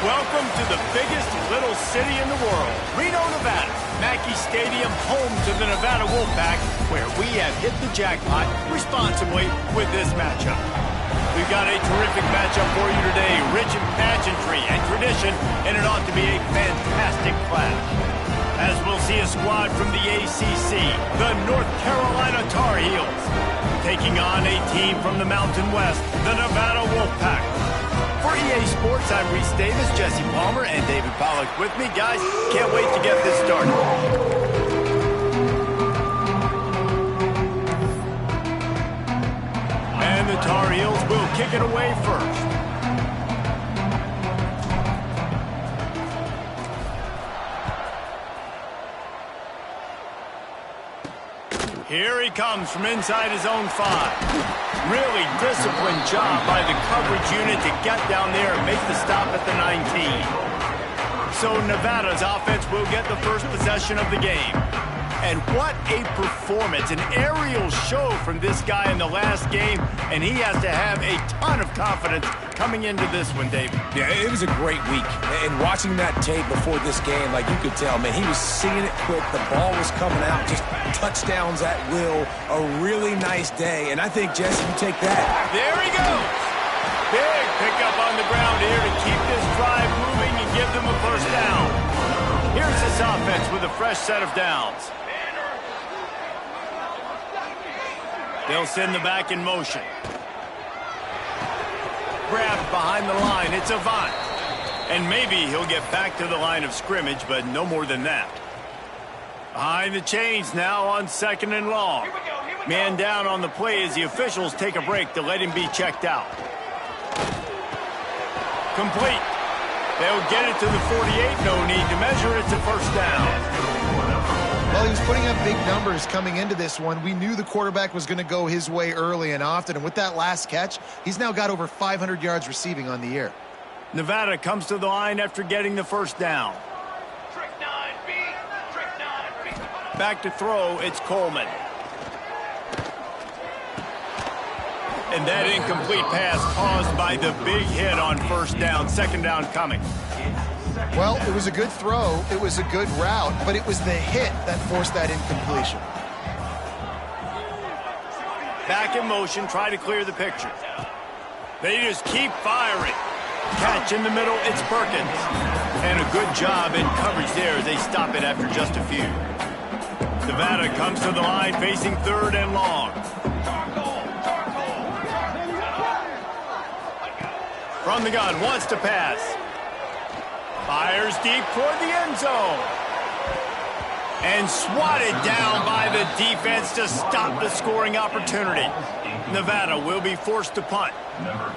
Welcome to the biggest little city in the world, Reno, Nevada. Mackey Stadium, home to the Nevada Wolfpack, where we have hit the jackpot responsibly with this matchup. We've got a terrific matchup for you today, rich in pageantry and tradition, and it ought to be a fantastic clash. As we'll see a squad from the ACC, the North Carolina Tar Heels, taking on a team from the Mountain West, the Nevada Wolfpack. For EA Sports, I'm Reese Davis, Jesse Palmer, and David Pollack with me. Guys, can't wait to get this started. And the Tar Heels will kick it away first. Here he comes from inside his own 5. Really disciplined job by the coverage unit to get down there and make the stop at the 19. So Nevada's offense will get the first possession of the game. And what a performance, an aerial show from this guy in the last game, and he has to have a ton of confidence coming into this one, David. Yeah, it was a great week. And watching that tape before this game, like you could tell, man, he was seeing it quick. The ball was coming out, just touchdowns at will. A really nice day. And I think, Jesse, you take that. There he goes. Big pickup on the ground here to keep this drive moving and give them a first down. Here's this offense with a fresh set of downs. They'll send the back in motion. Grabbed behind the line. It's Avant. And maybe he'll get back to the line of scrimmage, but no more than that. Behind the chains now on 2nd and long. Man down on the play as the officials take a break to let him be checked out. Complete. They'll get it to the 48. No need to measure. It's a first down. Well, he was putting up big numbers coming into this one. We knew the quarterback was going to go his way early and often, and with that last catch, he's now got over 500 yards receiving on the year. Nevada comes to the line after getting the first down. Back to throw, it's Coleman. And that incomplete pass caused by the big hit on first down. 2nd down coming. Well, it was a good throw, it was a good route, but it was the hit that forced that incompletion. Back in motion, try to clear the picture. They just keep firing. Catch in the middle, it's Perkins. And a good job in coverage there as they stop it after just a few. Nevada comes to the line facing 3rd and long. From the gun, wants to pass. Fires deep toward the end zone. And swatted down by the defense to stop the scoring opportunity. Nevada will be forced to punt.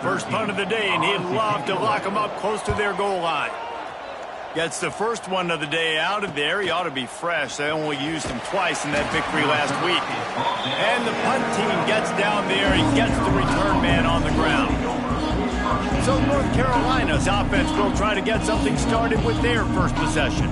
First punt of the day, and he'd love to lock them up close to their goal line. Gets the first one of the day out of there. He ought to be fresh. They only used him twice in that victory last week. And the punt team gets down there and gets the return man on the ground. So North Carolina's offense will try to get something started with their first possession.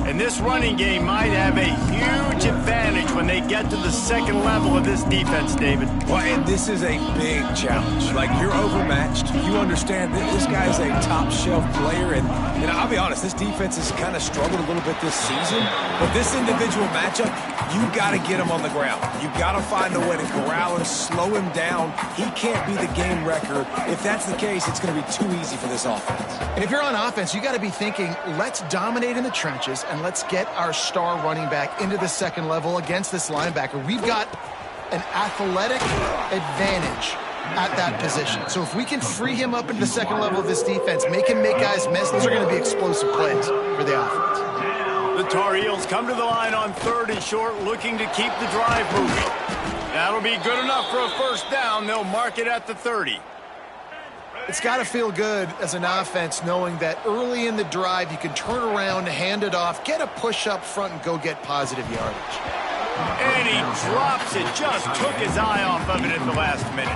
And this running game might have a huge advantage when they get to the 2nd level of this defense, David. Well, and this is a big challenge. Like, you're overmatched. You understand that this guy is a top-shelf player. And I'll be honest, this defense has kind of struggled a little bit this season. But this individual matchup, you've got to get him on the ground. You've got to find a way to corral him, slow him down. He can't be the game wrecker. If that's the case, it's going to be too easy for this offense. And if you're on offense, you got to be thinking, let's dominate in the trenches and let's get our star running back into the 2nd level against this linebacker. We've got an athletic advantage at that position. So if we can free him up into the 2nd level of this defense, make him make guys miss, those are going to be explosive plays for the offense. The Tar Heels come to the line on 3rd and short, looking to keep the drive moving. That'll be good enough for a first down. They'll mark it at the 30. It's got to feel good as an offense knowing that early in the drive you can turn around, hand it off, get a push up front, and go get positive yardage. And he drops it, just took his eye off of it at the last minute.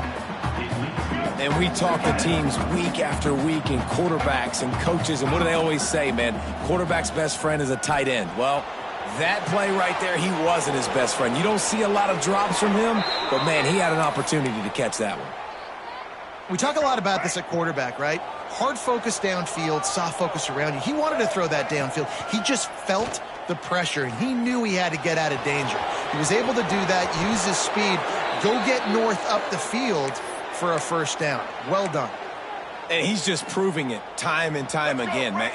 And we talk to teams week after week and quarterbacks and coaches, and what do they always say, man? Quarterback's best friend is a tight end. Well, that play right there, he wasn't his best friend. You don't see a lot of drops from him, but, man, he had an opportunity to catch that one. We talk a lot about this at quarterback, right? hard focus downfield, soft focus around you. He wanted to throw that downfield. He just felt the pressure, and he knew he had to get out of danger. He was able to do that, use his speed, go get north up the field for a first down. Well done. And he's just proving it time and time again, man.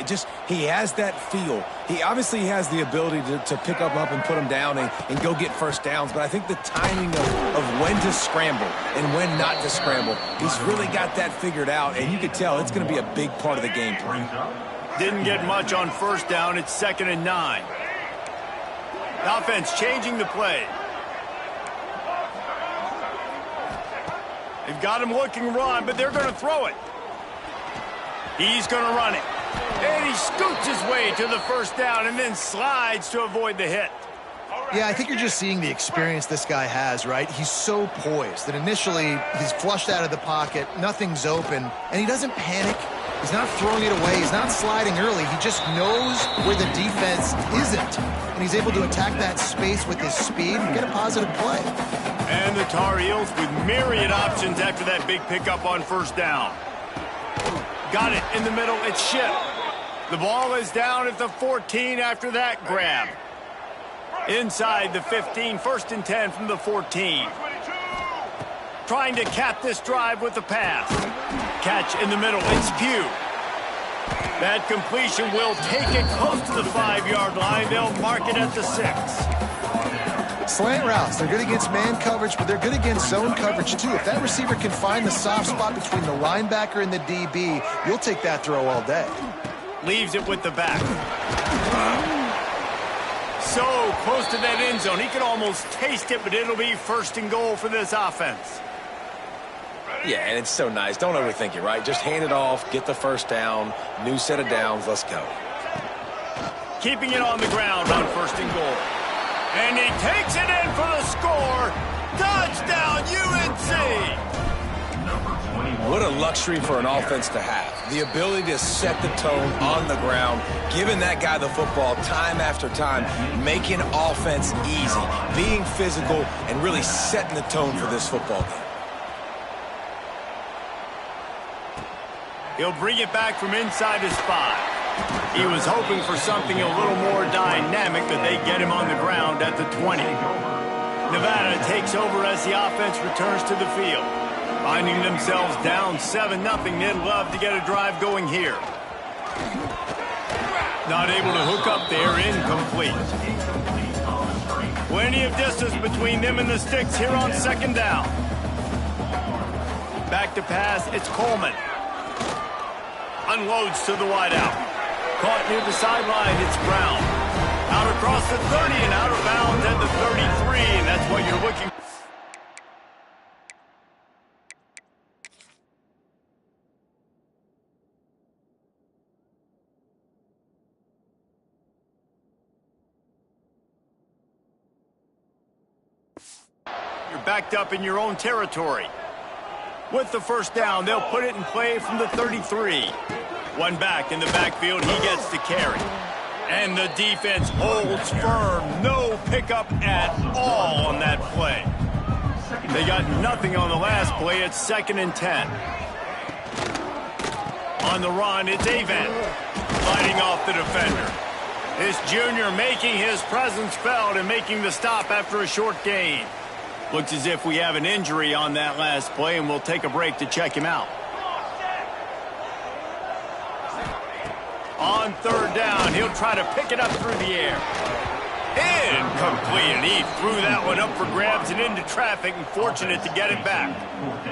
He has that feel. He obviously has the ability to pick up and put him down and go get first downs. But I think the timing of when to scramble and when not to scramble, he's really got that figured out. And you can tell it's going to be a big part of the game plan. Didn't get much on first down. It's 2nd and 9. The offense changing the play. They've got him looking run, but they're going to throw it. He's going to run it. And he scoots his way to the first down and then slides to avoid the hit. Yeah, I think you're just seeing the experience this guy has, right? He's so poised that initially he's flushed out of the pocket, nothing's open, and he doesn't panic. He's not throwing it away. He's not sliding early. He just knows where the defense isn't, and he's able to attack that space with his speed and get a positive play. And the Tar Heels with myriad options after that big pickup on first down. Got it in the middle. It's Ship. The ball is down at the 14 after that grab. Inside the 15, 1st and 10 from the 14. Trying to cap this drive with the pass. Catch in the middle. It's Pugh. That completion will take it close to the 5-yard line. They'll mark it at the 6. Slant routes, they're good against man coverage, but they're good against zone coverage too. If that receiver can find the soft spot between the linebacker and the DB, you'll take that throw all day. Leaves it with the back. So close to that end zone. He can almost taste it, but it'll be 1st and goal for this offense. Yeah, and it's so nice. Don't overthink it, right? Just hand it off, get the first down, new set of downs, let's go. Keeping it on the ground on 1st and goal. And he takes it in for the score. Touchdown, UNC! What a luxury for an offense to have. The ability to set the tone on the ground, giving that guy the football time after time, making offense easy, being physical, and really setting the tone for this football game. He'll bring it back from inside his 5. He was hoping for something a little more dynamic, but they get him on the ground at the 20. Nevada takes over as the offense returns to the field. Finding themselves down 7-0, they'd love to get a drive going here. Not able to hook up there, incomplete. Plenty of distance between them and the sticks here on 2nd down. Back to pass, it's Coleman. Unloads to the wideout. Caught near the sideline, it's Brown. Out across the 30 and out of bounds at the 33, and that's what you're looking for. You're backed up in your own territory. With the first down, they'll put it in play from the 33. One back in the backfield, he gets to carry. And the defense holds firm. No pickup at all on that play. They got nothing on the last play. It's 2nd and 10. On the run, it's Avant fighting off the defender. This junior making his presence felt and making the stop after a short gain. Looks as if we have an injury on that last play, and we'll take a break to check him out. On 3rd down, he'll try to pick it up through the air. Incomplete, and he threw that one up for grabs and into traffic, and fortunate to get it back.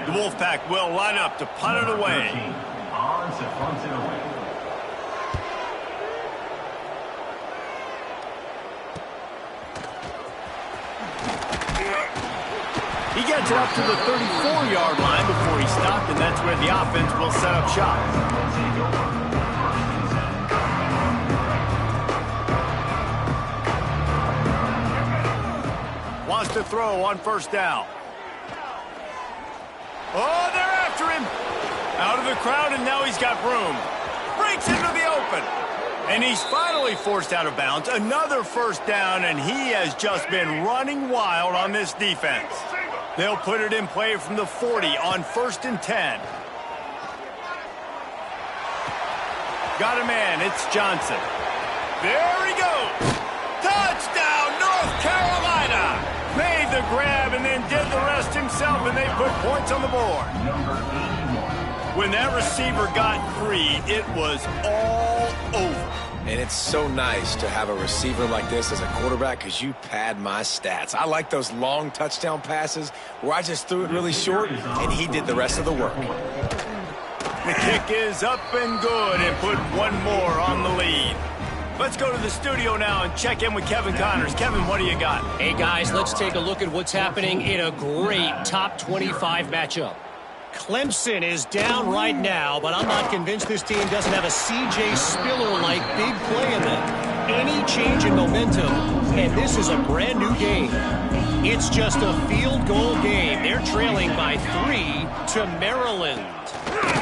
The Wolfpack will line up to punt it away. He gets it up to the 34-yard line before he stopped, and that's where the offense will set up shop. Wants to throw on 1st down. Oh, they're after him. Out of the crowd, and now he's got room. Breaks into the open. And he's finally forced out of bounds. Another 1st down, and he has just been running wild on this defense. They'll put it in play from the 40 on 1st and 10. Got a man. It's Johnson. There he goes. Touchdown, North Carolina. Made the grab and then did the rest himself, and they put points on the board. When that receiver got free, it was all over. And it's so nice to have a receiver like this as a quarterback because you pad my stats. I like those long touchdown passes where I just threw it really short and he did the rest of the work. The kick is up and good and put one more on the lead. Let's go to the studio now and check in with Kevin Connors. Kevin, what do you got? Hey, guys, let's take a look at what's happening in a great top 25 matchup. Clemson is down right now, but I'm not convinced this team doesn't have a C.J. Spiller-like big play in them. Any change in momentum, and this is a brand new game. It's just a field goal game. They're trailing by 3 to Maryland.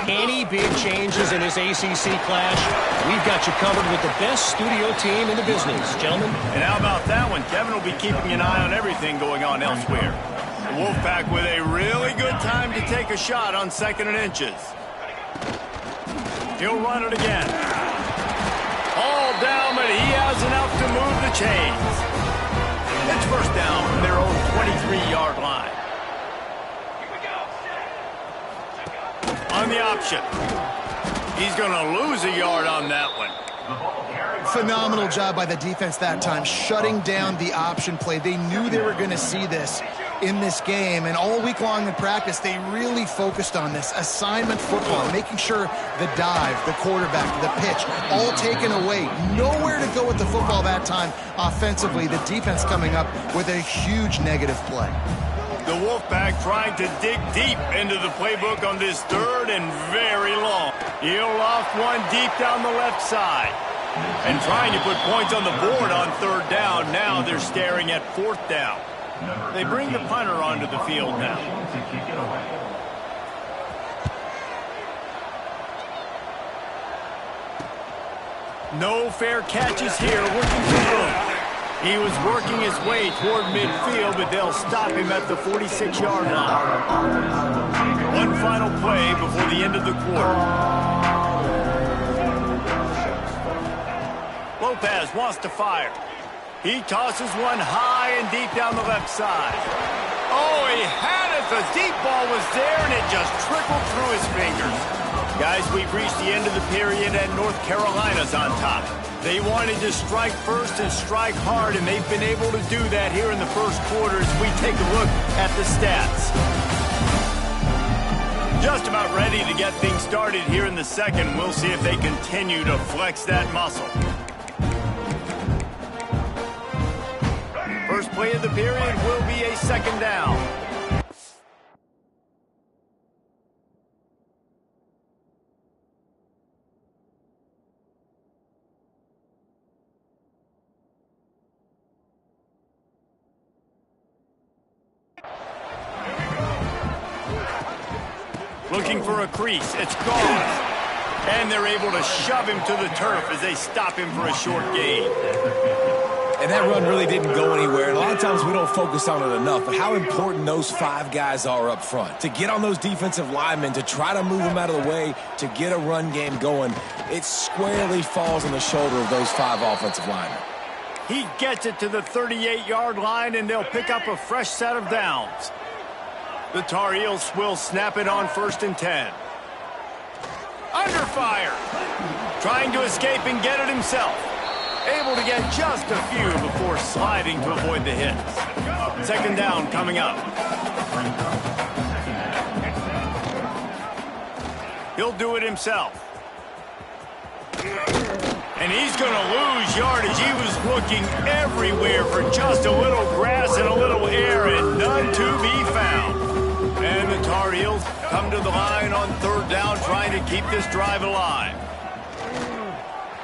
Any big changes in this ACC clash, we've got you covered with the best studio team in the business, gentlemen. And how about that one? Kevin will be keeping an eye on everything going on elsewhere. The Wolfpack with a really good time to take a shot on 2nd and inches. He'll run it again. All down, but he has enough to move the chains. It's first down from their own 23-yard line. On the option. He's going to lose a yard on that one. Phenomenal job by the defense that time, shutting down the option play. They knew they were going to see this in this game, and all week long in practice, they really focused on this assignment football, making sure the dive, the quarterback, the pitch, all taken away. Nowhere to go with the football that time offensively. The defense coming up with a huge negative play. The Wolfpack trying to dig deep into the playbook on this 3rd and very long. He'll off one deep down the left side. And trying to put points on the board on 3rd down. Now they're staring at 4th down. They bring the punter onto the field now. No fair catches here, working for room. He was working his way toward midfield, but they'll stop him at the 46-yard line. One final play before the end of the quarter. Lopez wants to fire. He tosses one high and deep down the left side. Oh, he had it. The deep ball was there, and it just trickled through his fingers. Guys, we've reached the end of the period, and North Carolina's on top. They wanted to strike first and strike hard, and they've been able to do that here in the first quarter as we take a look at the stats. Just about ready to get things started here in the second. We'll see if they continue to flex that muscle. First play of the period will be a 2nd down. Looking for a crease. It's gone. And they're able to shove him to the turf as they stop him for a short gain. And that run really didn't go anywhere. And a lot of times we don't focus on it enough, but how important those 5 guys are up front. To get on those defensive linemen, to try to move them out of the way, to get a run game going, it squarely falls on the shoulder of those 5 offensive linemen. He gets it to the 38-yard line, and they'll pick up a fresh set of downs. The Tar Heels will snap it on 1st and 10. Under fire. Trying to escape and get it himself. Able to get just a few before sliding to avoid the hits. 2nd down coming up. He'll do it himself. And he's going to lose yardage. He was looking everywhere for just a little grass and a little air, and none to be found. And the Tar Heels come to the line on 3rd down, trying to keep this drive alive.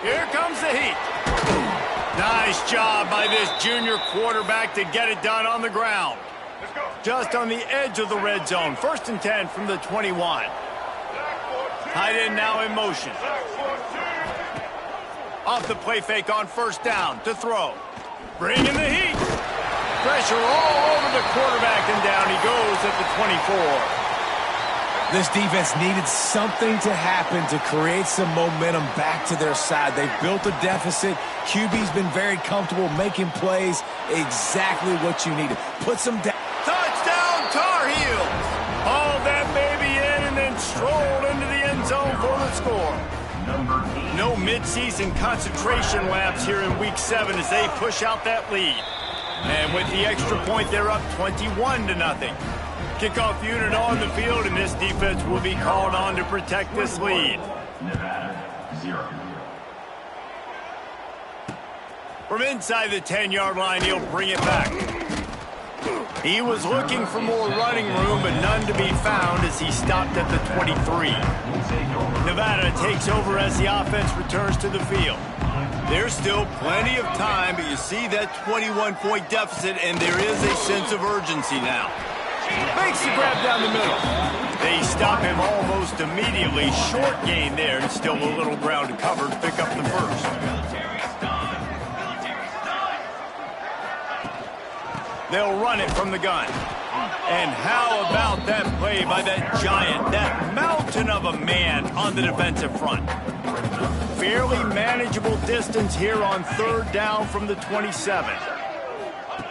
Here comes the heat. Nice job by this junior quarterback to get it done on the ground. Just on the edge of the red zone. 1st and 10 from the 21. Tight end now in motion. Off the play fake on 1st down to throw. Bringing the heat. Pressure all over the quarterback, and down he goes at the 24. This defense needed something to happen to create some momentum back to their side. They've built a deficit. QB's been very comfortable making plays. Exactly what you needed. Put some down. Touchdown, Tar Heels! Hauled that baby in and then strolled into the end zone for the score. No midseason concentration laps here in Week 7 as they push out that lead. And with the extra point, they're up 21-0. Kickoff unit on the field, and this defense will be called on to protect this lead. From inside the 10-yard line, he'll bring it back. He was looking for more running room, but none to be found as he stopped at the 23. Nevada takes over as the offense returns to the field. There's still plenty of time, but you see that 21-point deficit, and there is a sense of urgency now. Makes the grab down the middle. They stop him almost immediately. Short gain there, and still a little ground to cover to pick up the first. They'll run it from the gun. And how about that play by that giant, that mountain of a man on the defensive front? Fairly manageable distance here on third down from the 27.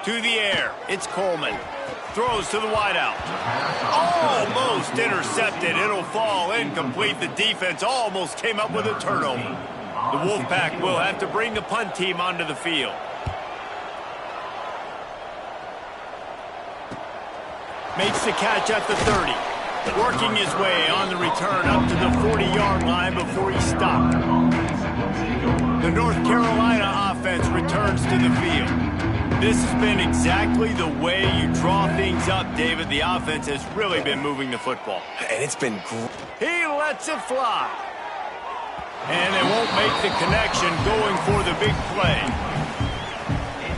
To the air, it's Coleman. Throws to the wideout. Almost intercepted. It'll fall incomplete. The defense almost came up with a turnover. The Wolfpack will have to bring the punt team onto the field. Makes the catch at the 30. Working his way on the return up to the 40-yard line before he stopped. The North Carolina offense returns to the field. This has been exactly the way you draw things up, David. The offense has really been moving the football. And it's been great. He lets it fly. And they won't make the connection going for the big play.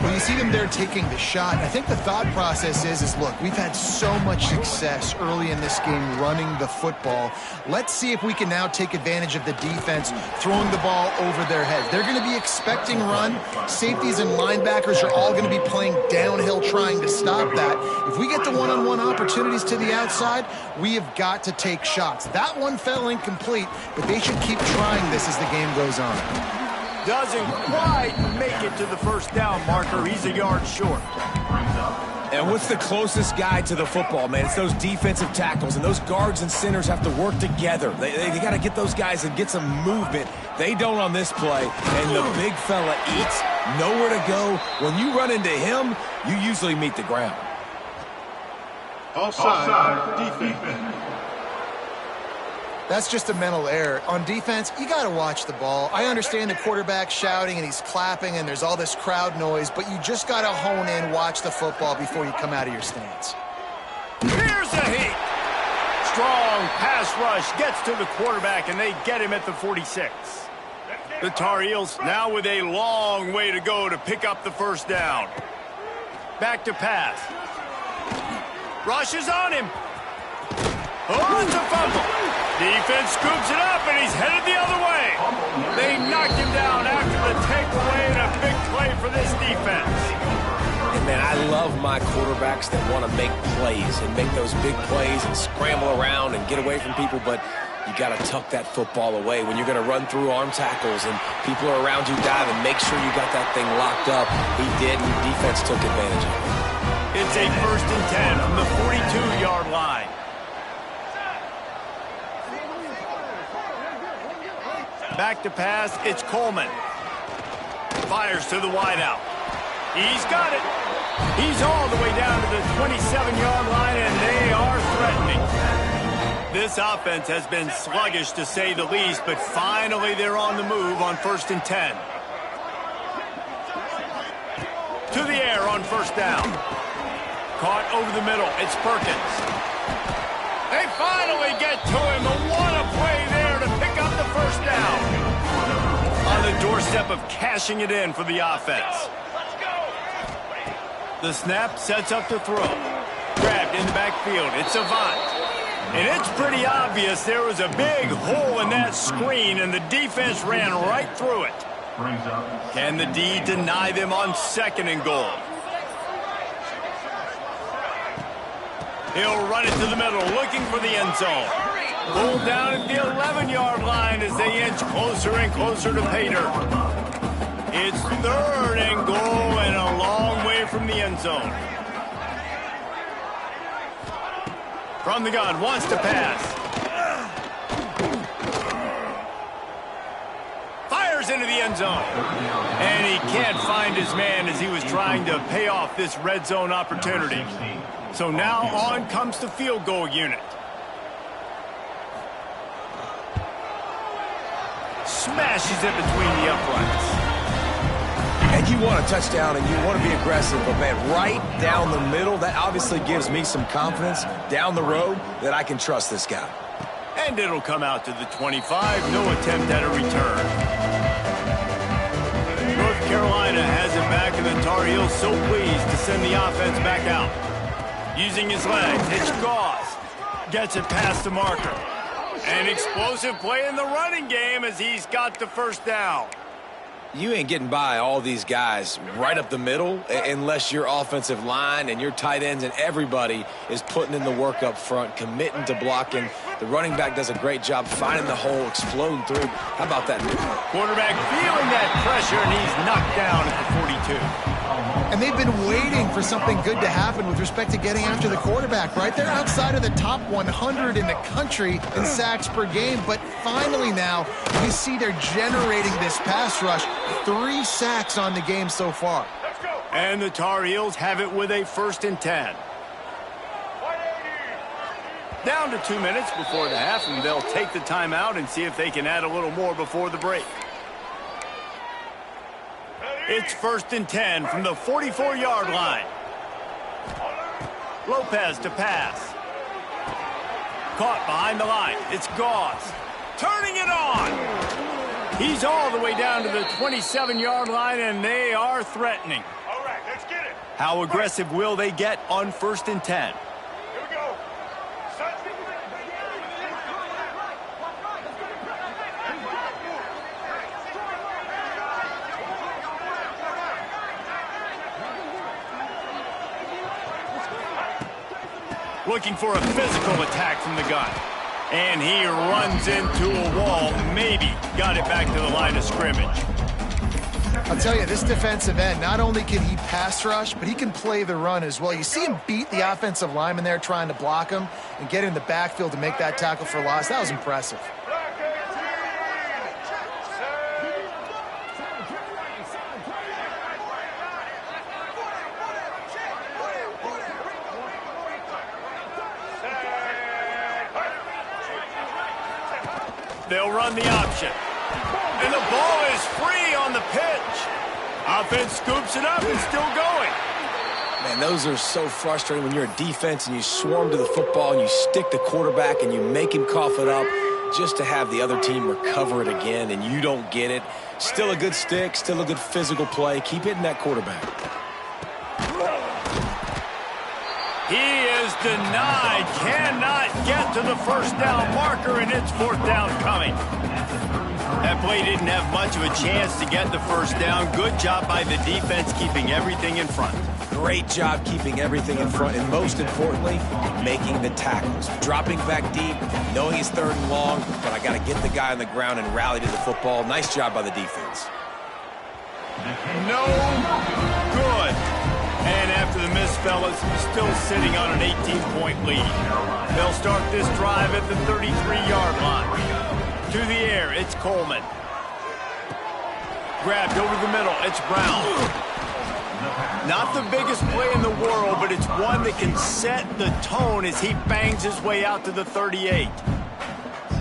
Well, you see them there taking the shot. I think the thought process is look, we've had so much success early in this game running the football. Let's see if we can now take advantage of the defense throwing the ball over their heads. They're going to be expecting run. Safeties and linebackers are all going to be playing downhill trying to stop that. If we get the one-on-one opportunities to the outside, we have got to take shots. That one fell incomplete, but they should keep trying this as the game goes on. Doesn't quite make it to the first down marker. He's a yard short. And what's the closest guy to the football, man? It's those defensive tackles, and those guards and centers have to work together. They got to get those guys and get some movement. They don't on this play, and the big fella eats, nowhere to go. When you run into him, you usually meet the ground. Offside defense. That's just a mental error. On defense, you got to watch the ball. I understand the quarterback shouting and he's clapping and there's all this crowd noise, but you just got to hone in, watch the football before you come out of your stance. Here's a heat. Strong pass rush gets to the quarterback, and they get him at the 46. The Tar Heels now with a long way to go to pick up the first down. Back to pass. Rush is on him. Oh, it's a fumble. Defense scoops it up, and he's headed the other way. They knocked him down after the takeaway, and a big play for this defense. And, man, I love my quarterbacks that want to make plays and make those big plays and scramble around and get away from people, but you got to tuck that football away. When you're going to run through arm tackles and people are around you diving, make sure you got that thing locked up. He did, and the defense took advantage of it. It's a 1st and 10 from the 42-yard line. Back to pass, it's Coleman. Fires to the wideout. He's got it. He's all the way down to the 27-yard line, and they are threatening. This offense has been sluggish, to say the least, but finally they're on the move on 1st and 10. To the air on 1st down. Caught over the middle. It's Perkins. They finally get to him. What a play there to pick up the first down. On the doorstep of cashing it in for the offense. The snap sets up to throw. Grabbed in the backfield. It's Avant. And it's pretty obvious there was a big hole in that screen, and the defense ran right through it. Can the D deny them on 2nd and goal? He'll run it to the middle, looking for the end zone. Pulled down at the 11-yard line as they inch closer and closer to pay dirt. It's 3rd and goal and a long way from the end zone. From the gun, wants to pass. Fires into the end zone. And he can't find his man as he was trying to pay off this red zone opportunity. So now on comes the field goal unit. Smashes it between the uprights. And you want a touchdown and you want to be aggressive, but man, right down the middle, that obviously gives me some confidence down the road that I can trust this guy. And it'll come out to the 25, no attempt at a return. North Carolina has it back, and the Tar Heels so pleased to send the offense back out. Using his legs, it's Goss. Gets it past the marker. An explosive play in the running game as he's got the first down. You ain't getting by all these guys right up the middle unless your offensive line and your tight ends and everybody is putting in the work up front, committing to blocking. The running back does a great job finding the hole, exploding through. How about that? Quarterback feeling that pressure, and he's knocked down at the 42. And they've been waiting for something good to happen with respect to getting after the quarterback, right? They're outside of the top 100 in the country in sacks per game, but finally now you see they're generating this pass rush. 3 sacks on the game so far. And the Tar Heels have it with a 1st and 10. Down to 2 minutes before the half, and they'll take the timeout and see if they can add a little more before the break. It's 1st and 10 from the 44-yard line. Lopez to pass. Caught behind the line. It's Goss. Turning it on. He's all the way down to the 27-yard line, and they are threatening. All right, let's get it. How aggressive will they get on 1st and 10? Here we go. Looking for a physical attack from the gun. And he runs into a wall. Maybe got it back to the line of scrimmage. I'll tell you, this defensive end, not only can he pass rush, but he can play the run as well. You see him beat the offensive lineman there trying to block him and get in the backfield to make that tackle for loss. That was impressive. They'll run the option. And the ball is free on the pitch. Offense scoops it up and still going. Man, those are so frustrating when you're a defense and you swarm to the football and you stick the quarterback and you make him cough it up just to have the other team recover it again and you don't get it. Still a good stick, still a good physical play. Keep hitting that quarterback. He is denied, cannot get to the 1st down marker, and it's 4th down coming. That play didn't have much of a chance to get the 1st down. Good job by the defense keeping everything in front. Great job keeping everything in front, and most importantly, making the tackles. Dropping back deep, knowing he's 3rd and long, but I got to get the guy on the ground and rally to the football. Nice job by the defense. No good. And after the miss, fellas, still sitting on an 18-point lead. They'll start this drive at the 33-yard line. To the air, it's Coleman. Grabbed over the middle, it's Brown. Not the biggest play in the world, but it's one that can set the tone as he bangs his way out to the 38.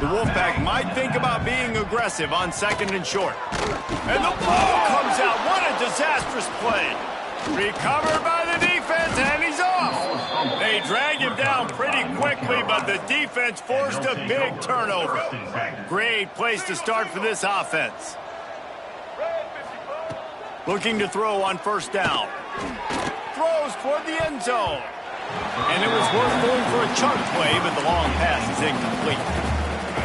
The Wolfpack might think about being aggressive on 2nd and short. And the ball comes out. What a disastrous play. Recovered by the defense, and he's off. They dragged him down pretty quickly, but the defense forced a big turnover. Great place to start for this offense. Looking to throw on 1st down. Throws toward the end zone. And it was worth going for a chunk play, but the long pass is incomplete.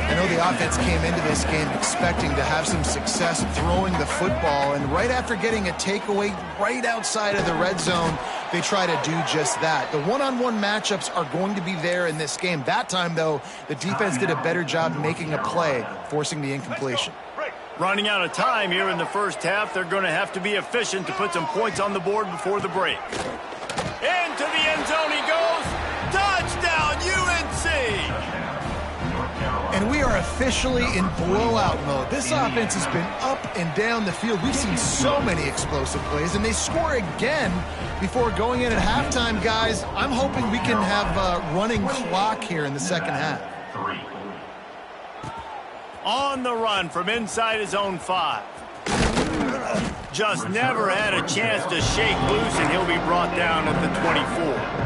I know the offense came into this game expecting to have some success throwing the football, and right after getting a takeaway right outside of the red zone, they try to do just that. The one-on-one matchups are going to be there in this game. That time, though, the defense did a better job making a play, forcing the incompletion. Running out of time here in the first half, they're going to have to be efficient to put some points on the board before the break. Into the end zone he goes. Touchdown, UNC! And we are officially in blowout mode. This offense has been up and down the field. We've seen so many explosive plays, and they score again before going in at halftime, guys. I'm hoping we can have a running clock here in the second half. On the run from inside his own 5. Just never had a chance to shake loose, and he'll be brought down at the 24.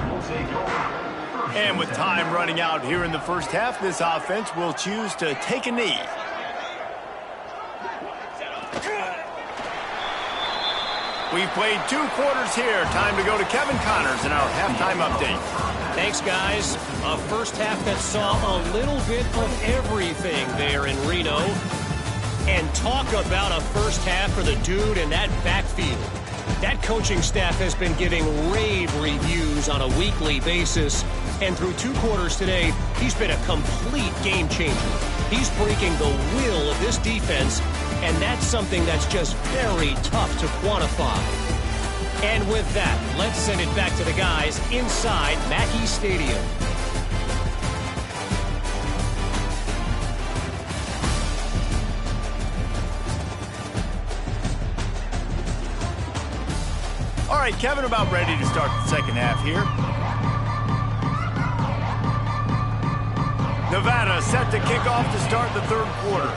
And with time running out here in the first half, this offense will choose to take a knee. We've played 2 quarters here. Time to go to Kevin Connors in our halftime update. Thanks, guys. A first half that saw a little bit of everything there in Reno. And talk about a first half for the dude in that backfield. That coaching staff has been giving rave reviews on a weekly basis. And through 2 quarters today, he's been a complete game changer. He's breaking the will of this defense, and that's something that's just very tough to quantify. And with that, let's send it back to the guys inside Mackey Stadium. All right, Kevin, about ready to start the second half here. Nevada set to kick off to start the third quarter.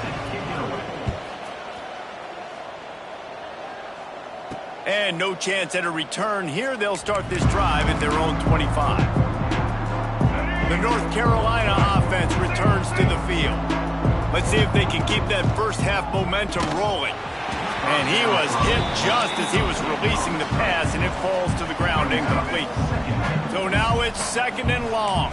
And no chance at a return here. They'll start this drive at their own 25. The North Carolina offense returns to the field. Let's see if they can keep that first half momentum rolling. And he was hit just as he was releasing the pass, and it falls to the ground incomplete. So now it's second and long.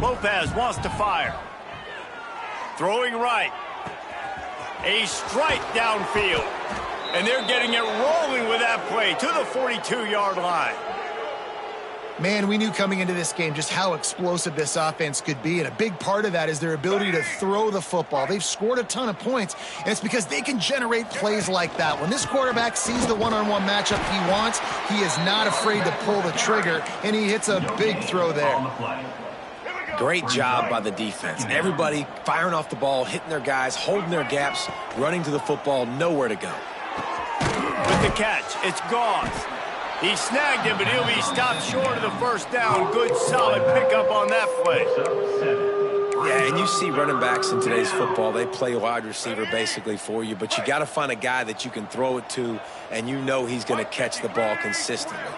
Lopez wants to fire. Throwing right. A strike downfield. And they're getting it rolling with that play to the 42-yard line. Man, we knew coming into this game just how explosive this offense could be, and a big part of that is their ability to throw the football. They've scored a ton of points, and it's because they can generate plays like that. When this quarterback sees the one-on-one matchup he wants, he is not afraid to pull the trigger, and he hits a big throw there. Great job by the defense. Everybody firing off the ball, hitting their guys, holding their gaps, running to the football, nowhere to go. With the catch, it's Gauze. He snagged him, but he'll be stopped short of the first down. Good, solid pickup on that play. Yeah, and you see running backs in today's football, they play wide receiver basically for you, but you got to find a guy that you can throw it to, and you know he's going to catch the ball consistently.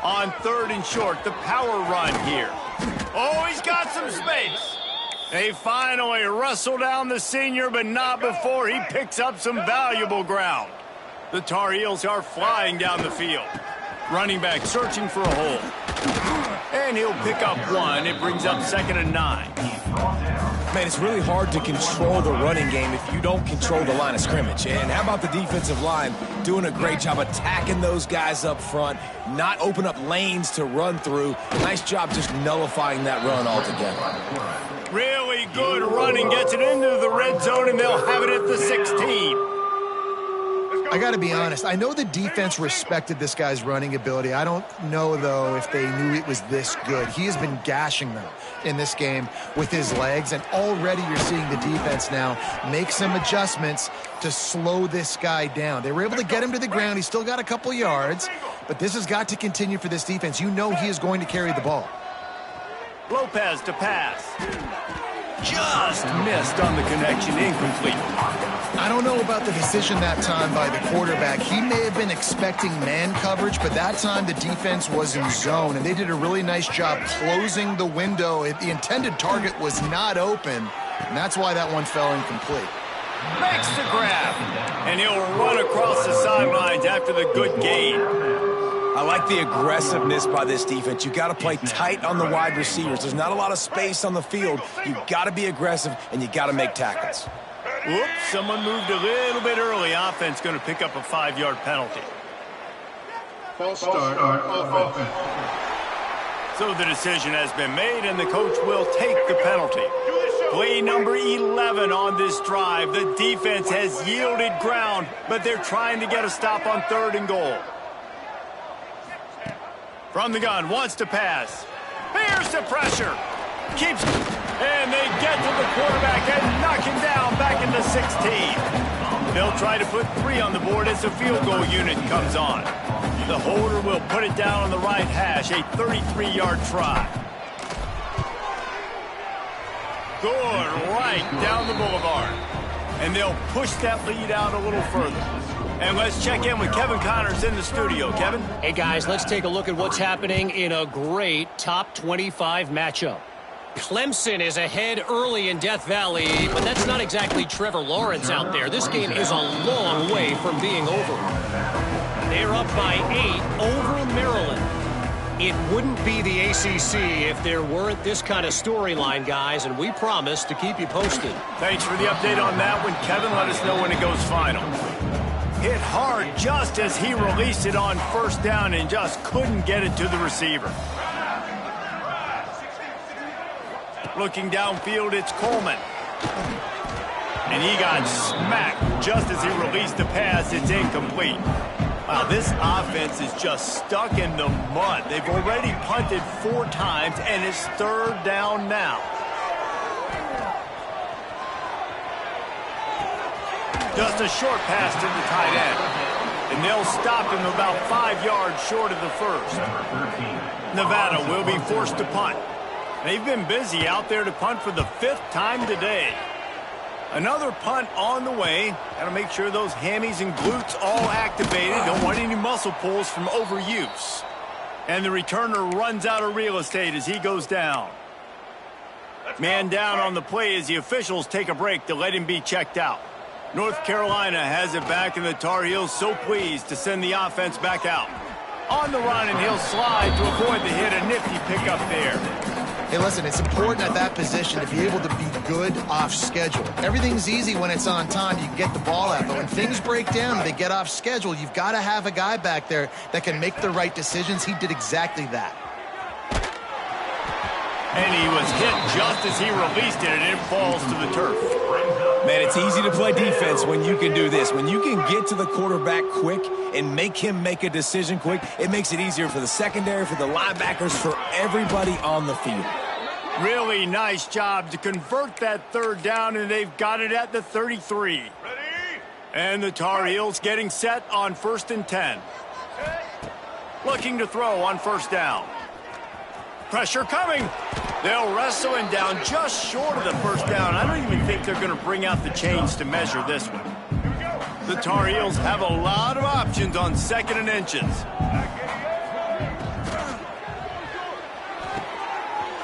On third and short, the power run here. Oh, he's got some space. They finally wrestle down the senior, but not before he picks up some valuable ground. The Tar Heels are flying down the field. Running back searching for a hole. And he'll pick up one. It brings up 2nd and 9. Man, it's really hard to control the running game if you don't control the line of scrimmage. And how about the defensive line doing a great job attacking those guys up front, not open up lanes to run through. Nice job just nullifying that run altogether. Really good running, gets it into the red zone, and they'll have it at the 16. I got to be honest. I know the defense respected this guy's running ability. I don't know, though, if they knew it was this good. He has been gashing them in this game with his legs, and already you're seeing the defense now make some adjustments to slow this guy down. They were able to get him to the ground. He's still got a couple yards, but this has got to continue for this defense. You know he is going to carry the ball. Lopez to pass. Just missed on the connection, incomplete. I don't know about the decision that time by the quarterback. He may have been expecting man coverage, but that time the defense was in zone, and they did a really nice job closing the window. The intended target was not open, and that's why that one fell incomplete. Makes the grab, and he'll run across the sidelines after the good gain. I like the aggressiveness by this defense. You got to play tight on the wide receivers. There's not a lot of space on the field. You got to be aggressive, and you got to make tackles. Whoops, someone moved a little bit early. Offense going to pick up a 5-yard penalty. False start on offense. So the decision has been made, and the coach will take the penalty. Play number 11 on this drive. The defense has yielded ground, but they're trying to get a stop on 3rd and goal. From the gun, wants to pass. Here's the pressure. Keeps, and they get to the quarterback and knock him down back into 16. They'll try to put 3 on the board as the field goal unit comes on. The holder will put it down on the right hash, a 33-yard try. Good, right down the boulevard. And they'll push that lead out a little further. And let's check in with Kevin Connors in the studio. Kevin? Hey, guys, let's take a look at what's happening in a great top 25 matchup. Clemson is ahead early in Death Valley, but that's not exactly Trevor Lawrence out there. This game is a long way from being over. They're up by 8 over Maryland. It wouldn't be the ACC if there weren't this kind of storyline, guys, and we promise to keep you posted. Thanks for the update on that one, Kevin. Let us know when it goes final. Hit hard just as he released it on 1st down and just couldn't get it to the receiver. Looking downfield, it's Coleman. And he got smacked just as he released the pass. It's incomplete. Wow, this offense is just stuck in the mud. They've already punted 4 times, and it's 3rd down now. Just a short pass to the tight end. And they'll stop him about 5 yards short of the 1st. Nevada will be forced to punt. They've been busy out there to punt for the 5th time today. Another punt on the way. Got to make sure those hammies and glutes all activated. Don't want any muscle pulls from overuse. And the returner runs out of real estate as he goes down. Man down on the play as the officials take a break to let him be checked out. North Carolina has it back, and the Tar Heels so pleased to send the offense back out. On the run, and he'll slide to avoid the hit. A nifty pickup there. Hey, listen, it's important at that position to be able to be good off schedule. Everything's easy when it's on time. You can get the ball out. But when things break down, they get off schedule. You've got to have a guy back there that can make the right decisions. He did exactly that. And he was hit just as he released it, and it falls to the turf. Man, it's easy to play defense when you can do this. When you can get to the quarterback quick and make him make a decision quick, it makes it easier for the secondary, for the linebackers, for everybody on the field. Really nice job to convert that 3rd down, and they've got it at the 33. Ready? And the Tar Heels getting set on 1st and 10. Looking to throw on 1st down. Pressure coming. They'll wrestle him down just short of the 1st down. I don't even think they're going to bring out the chains to measure this one. The Tar Heels have a lot of options on 2nd and inches.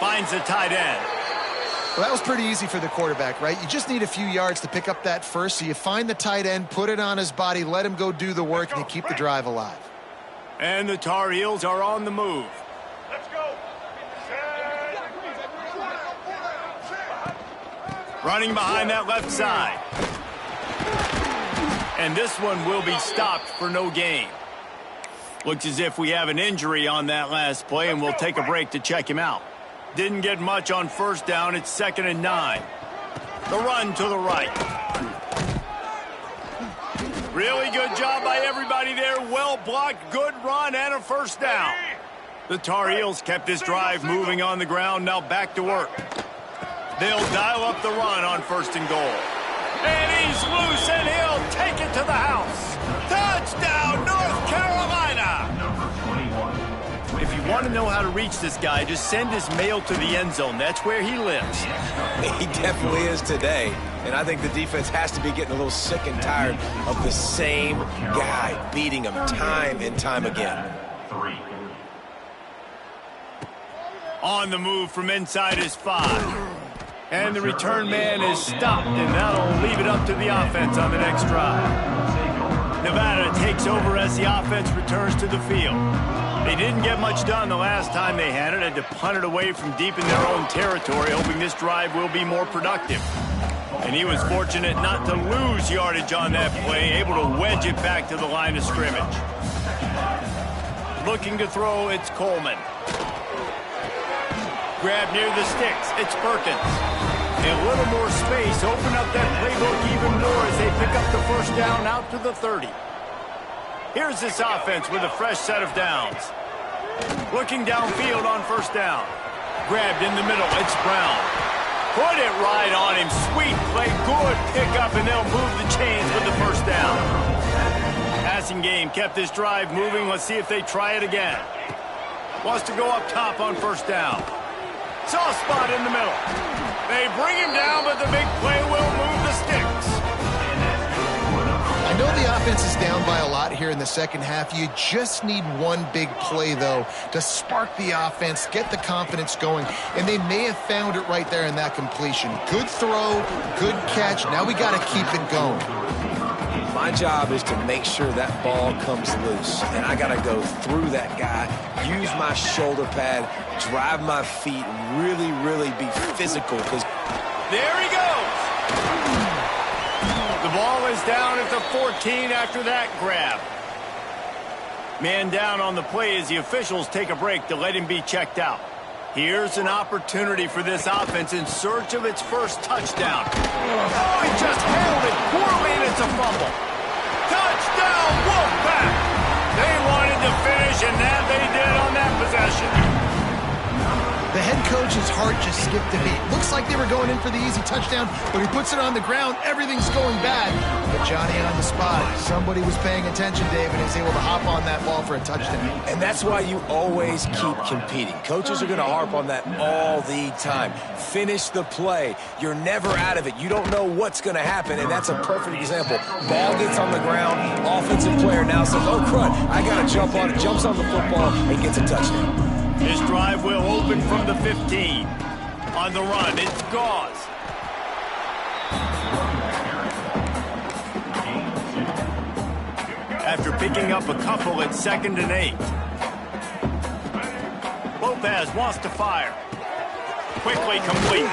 Finds the tight end. Well, that was pretty easy for the quarterback, right? You just need a few yards to pick up that first, so you find the tight end, put it on his body, let him go do the work, and you keep the drive alive. And the Tar Heels are on the move. Let's go. Running behind that left side. And this one will be stopped for no gain. Looks as if we have an injury on that last play, and we'll take a break to check him out. Didn't get much on 1st down. It's 2nd and 9. The run to the right. Really good job by everybody there. Well blocked, good run, and a 1st down. The Tar Heels kept this drive moving on the ground. Now back to work. They'll dial up the run on 1st and goal. And he's loose, and he'll take it to the house. Touchdown, North Carolina! If you want to know how to reach this guy, just send his mail to the end zone. That's where he lives. He definitely is today. And I think the defense has to be getting a little sick and tired of the same guy beating him time and time again. On the move from inside his 5. And the return man is stopped, and that'll leave it up to the offense on the next drive. Nevada takes over as the offense returns to the field. They didn't get much done the last time they had to punt it away from deep in their own territory, hoping this drive will be more productive. And he was fortunate not to lose yardage on that play, able to wedge it back to the line of scrimmage. Looking to throw, it's Coleman. Grab near the sticks, it's Perkins. A little more space, open up that playbook even more as they pick up the first down out to the 30. Here's this offense with a fresh set of downs. Looking downfield on first down. Grabbed in the middle, it's Brown. Put it right on him, sweet play, good pickup, and they'll move the chains with the first down. Passing game kept this drive moving. Let's see if they try it again. Wants to go up top on first down. Soft spot in the middle. They bring him down, but the big play will move the sticks. I know the offense is down by a lot here in the second half. You just need one big play, though, to spark the offense, get the confidence going, and they may have found it right there in that completion. Good throw, good catch. Now we got to keep it going. My job is to make sure that ball comes loose, and I got to go through that guy, use my shoulder pad, drive my feet, and really, really be physical. There he goes. The ball is down at the 14 after that grab. Man down on the play as the officials take a break to let him be checked out. Here's an opportunity for this offense in search of its first touchdown. Oh, he just handled it poorly, and it's a fumble. Touchdown, Wolfpack! They wanted to finish, and that they did on that possession. The head coach's heart just skipped a beat. Looks like they were going in for the easy touchdown, but he puts it on the ground. Everything's going bad. But Johnny on the spot. Somebody was paying attention, Dave, and is able to hop on that ball for a touchdown. And that's why you always keep competing. Coaches are going to harp on that all the time. Finish the play. You're never out of it. You don't know what's going to happen, and that's a perfect example. Ball gets on the ground. Offensive player now says, oh, crud, I got to jump on it. Jumps on the football and gets a touchdown. This drive will open from the 15. On the run, it's Gauze. After picking up a couple, it's 2nd and 8. Lopez wants to fire. Quickly complete.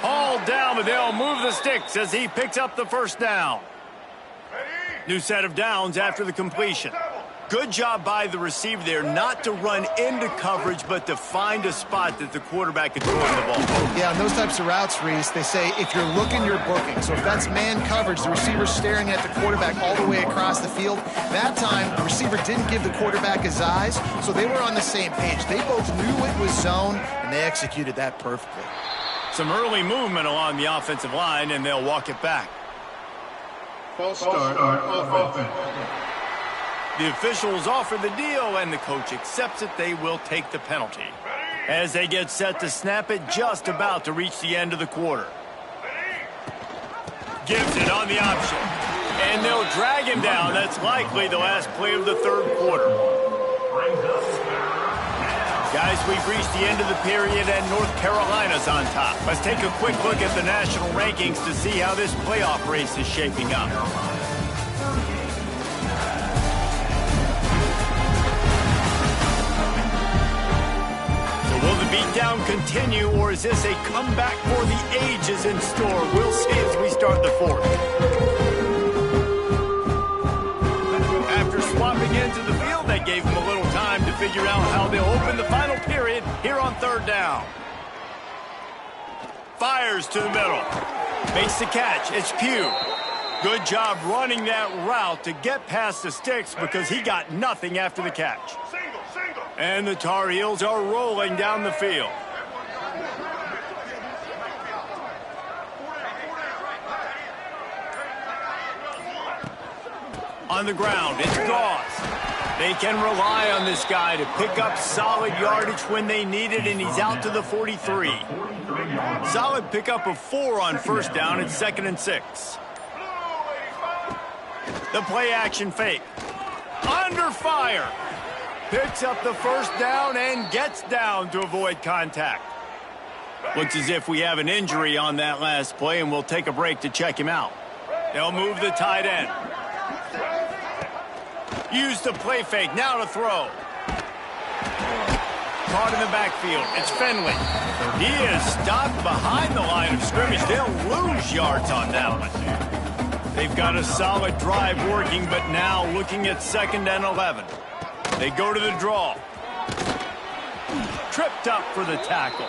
Hauled down, but they'll move the sticks as he picks up the first down. New set of downs after the completion. Good job by the receiver there not to run into coverage, but to find a spot that the quarterback can throw the ball. Yeah, on those types of routes, Reese, they say if you're looking, you're booking. So if that's man coverage, the receiver's staring at the quarterback all the way across the field. That time, the receiver didn't give the quarterback his eyes, so they were on the same page. They both knew it was zone, and they executed that perfectly. Some early movement along the offensive line, and they'll walk it back. False start on offense. The officials offer the deal, and the coach accepts it. They will take the penalty. As they get set to snap it, just about to reach the end of the quarter. Gives it on the option. And they'll drag him down. That's likely the last play of the third quarter. Guys, we've reached the end of the period, and North Carolina's on top. Let's take a quick look at the national rankings to see how this playoff race is shaping up. Will the beatdown continue, or is this a comeback for the ages in store? We'll see as we start the fourth. After swapping into the field, that gave them a little time to figure out how they'll open the final period here on third down. Fires to the middle. Makes the catch. It's Pugh. Good job running that route to get past the sticks because he got nothing after the catch. And the Tar Heels are rolling down the field. On the ground, it's Gauze. They can rely on this guy to pick up solid yardage when they need it, and he's out to the 43. Solid pickup of 4 on first down. It's 2nd and 6. The play action fake. Under fire. Picks up the first down and gets down to avoid contact. Looks as if we have an injury on that last play, and we'll take a break to check him out. They'll move the tight end. Use the play fake, now to throw. caught in the backfield. It's Finley. He is stopped behind the line of scrimmage. They'll lose yards on that one. They've got a solid drive working, but now looking at 2nd and 11. They go to the draw. Tripped up for the tackle.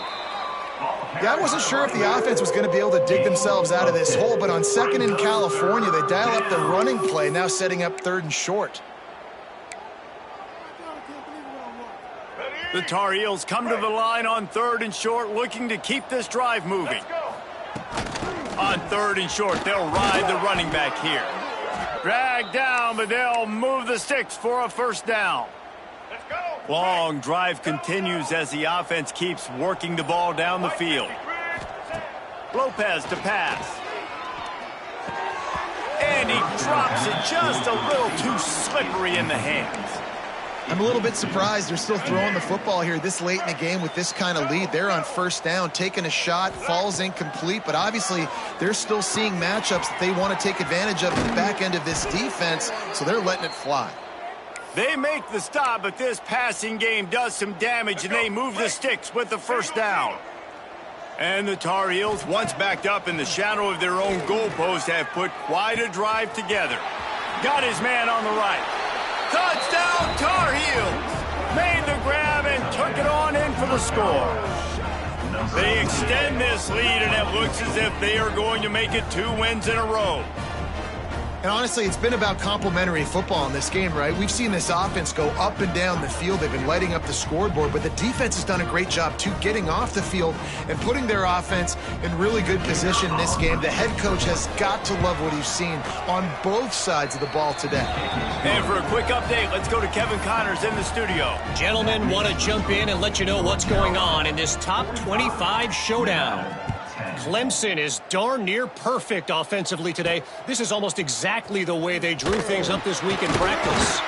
Yeah, I wasn't sure if the offense was going to be able to dig themselves out of this hole, but on 2nd in California, they dial up the running play, now setting up 3rd and short. The Tar Heels come to the line on 3rd and short, looking to keep this drive moving. On 3rd and short, they'll ride the running back here. Drag down, but they'll move the sticks for a 1st down. Long drive continues as the offense keeps working the ball down the field. Lopez to pass. And he drops it just a little too slippery in the hands. I'm a little bit surprised they're still throwing the football here this late in the game with this kind of lead. They're on 1st down, taking a shot, falls incomplete, but obviously they're still seeing matchups that they want to take advantage of at the back end of this defense, so they're letting it fly. They make the stop, but this passing game does some damage, and they move the sticks with the 1st down. And the Tar Heels, once backed up in the shadow of their own goalpost, have put quite a drive together. Got his man on the right. Touchdown, Tar Heels! Made the grab and took it on in for the score. They extend this lead, and it looks as if they are going to make it 2 wins in a row. And honestly, it's been about complementary football in this game, right? We've seen this offense go up and down the field. They've been lighting up the scoreboard, but the defense has done a great job, too, getting off the field and putting their offense in really good position in this game. The head coach has got to love what he's seen on both sides of the ball today. And for a quick update, let's go to Kevin Connors in the studio. Gentlemen, want to jump in and let you know what's going on in this top 25 showdown. Clemson is darn near perfect offensively today. This is almost exactly the way they drew things up this week in practice.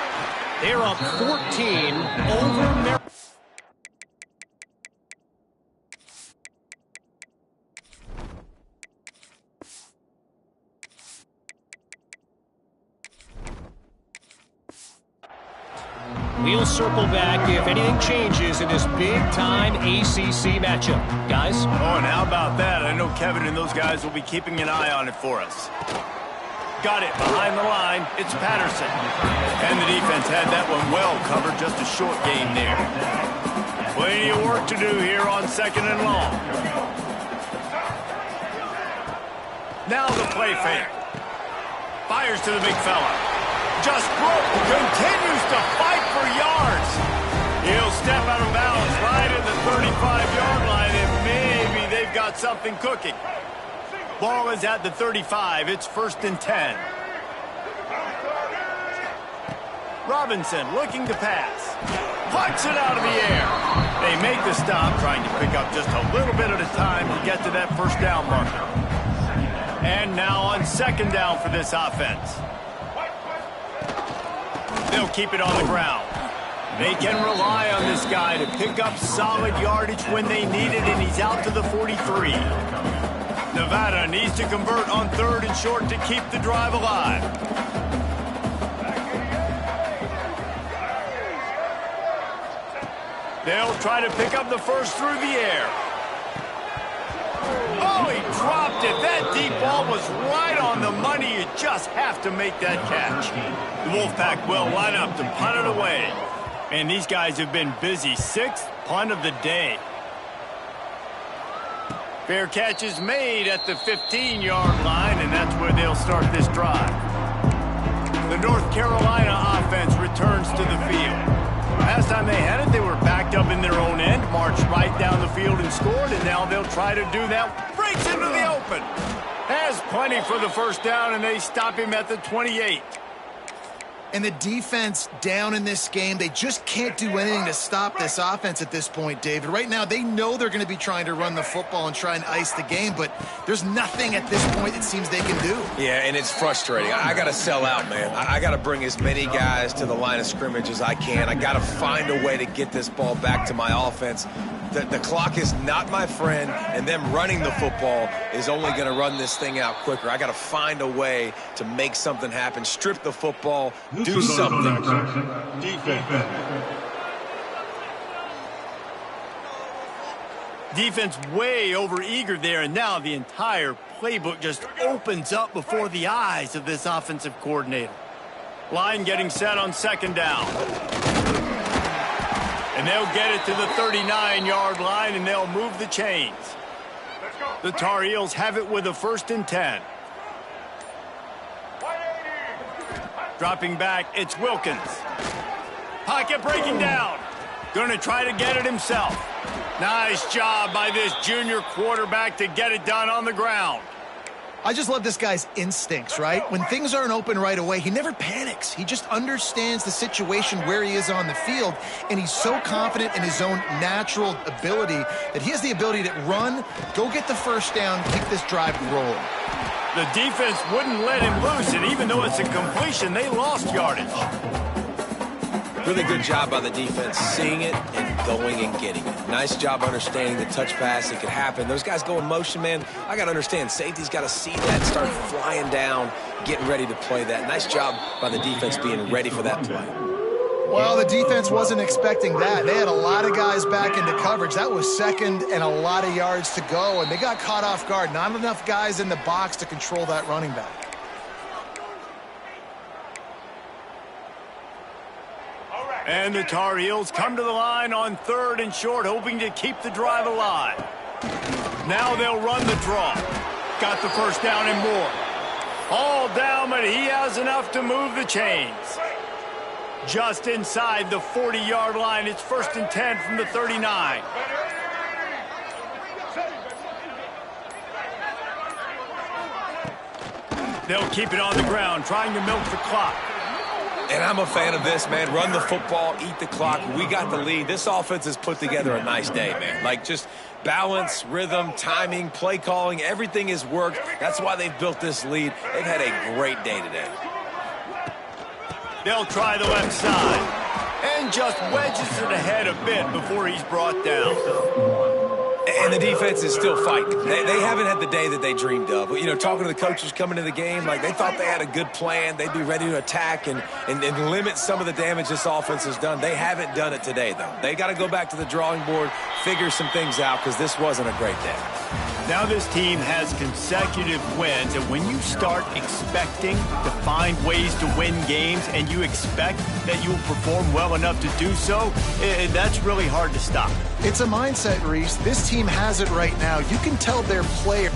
They're up 14 over Maryland. We'll circle back if anything changes in this big-time ACC matchup. Guys? Oh, and how about that? I know Kevin and those guys will be keeping an eye on it for us. Got it behind the line. It's Patterson. And the defense had that one well covered. Just a short game there. Plenty of work to do here on 2nd and long. Now the play fake. Fires to the big fella. Just broke, continues to fight for yards. He'll step out of bounds right at the 35-yard line, and maybe they've got something cooking. Ball is at the 35. It's 1st and 10. Robinson looking to pass. Puts it out of the air. They make the stop, trying to pick up just a little bit at a time to get to that 1st down marker. And now on 2nd down for this offense. They'll keep it on the ground. They can rely on this guy to pick up solid yardage when they need it, and he's out to the 43. Nevada needs to convert on 3rd and short to keep the drive alive. They'll try to pick up the 1st through the air. Oh, he dropped it. That deep ball was right on the money. You just have to make that catch. The Wolfpack will line up to punt it away. And these guys have been busy. 6th punt of the day. Fair catch is made at the 15-yard line, and that's where they'll start this drive. The North Carolina offense returns to the field. Last time they had it, they were backed up in their own end, marched right down the field and scored, and now they'll try to do that. Breaks into the open. Has plenty for the 1st down, and they stop him at the 28. And the defense down in this game, they just can't do anything to stop this offense at this point, David. Right now, they know they're going to be trying to run the football and try and ice the game, but there's nothing at this point it seems they can do. Yeah, and it's frustrating. I got to sell out, man. I got to bring as many guys to the line of scrimmage as I can. I got to find a way to get this ball back to my offense. The clock is not my friend, and them running the football is only going to run this thing out quicker. I got to find a way to make something happen, strip the football, do something. Defense. Defense way over-eager there, and now the entire playbook just opens up before the eyes of this offensive coordinator. Line getting set on second down. And they'll get it to the 39-yard line, and they'll move the chains. The Tar Heels have it with a 1st and 10. Dropping back, it's Wilkins. Pocket breaking down. Going to try to get it himself. Nice job by this junior quarterback to get it done on the ground. I just love this guy's instincts, right? When things aren't open right away, he never panics. He just understands the situation where he is on the field, and he's so confident in his own natural ability that he has the ability to run, go get the first down, keep this drive rolling. The defense wouldn't let him loose, and even though it's a completion, they lost yardage. Really good job by the defense seeing it and going and getting it. Nice job understanding the touch pass. It could happen. Those guys go in motion, man. I got to understand. Safety's got to see that and start flying down, getting ready to play that. Nice job by the defense being ready for that play. Well, the defense wasn't expecting that. They had a lot of guys back into coverage. That was second and a lot of yards to go, and they got caught off guard. Not enough guys in the box to control that running back. And the Tar Heels come to the line on 3rd and short, hoping to keep the drive alive. Now they'll run the draw. Got the first down and more. All down, but he has enough to move the chains. Just inside the 40-yard line, it's 1st and 10 from the 39. They'll keep it on the ground, trying to milk the clock. And I'm a fan of this, man. Run the football, eat the clock. We got the lead. This offense has put together a nice day, man. Like, just balance, rhythm, timing, play calling, everything has worked. That's why they've built this lead. They've had a great day today. They'll try the left side. And just wedges it ahead a bit before he's brought down. And the defense is still fighting. They haven't had the day that they dreamed of. You know, talking to the coaches coming to the game, like they thought they had a good plan. They'd be ready to attack and limit some of the damage this offense has done. They haven't done it today, though. They got to go back to the drawing board, figure some things out, because this wasn't a great day. Now this team has consecutive wins, and when you start expecting to find ways to win games and you expect that you will perform well enough to do so, that's really hard to stop. It's a mindset, Reese. This team has it right now. You can tell their players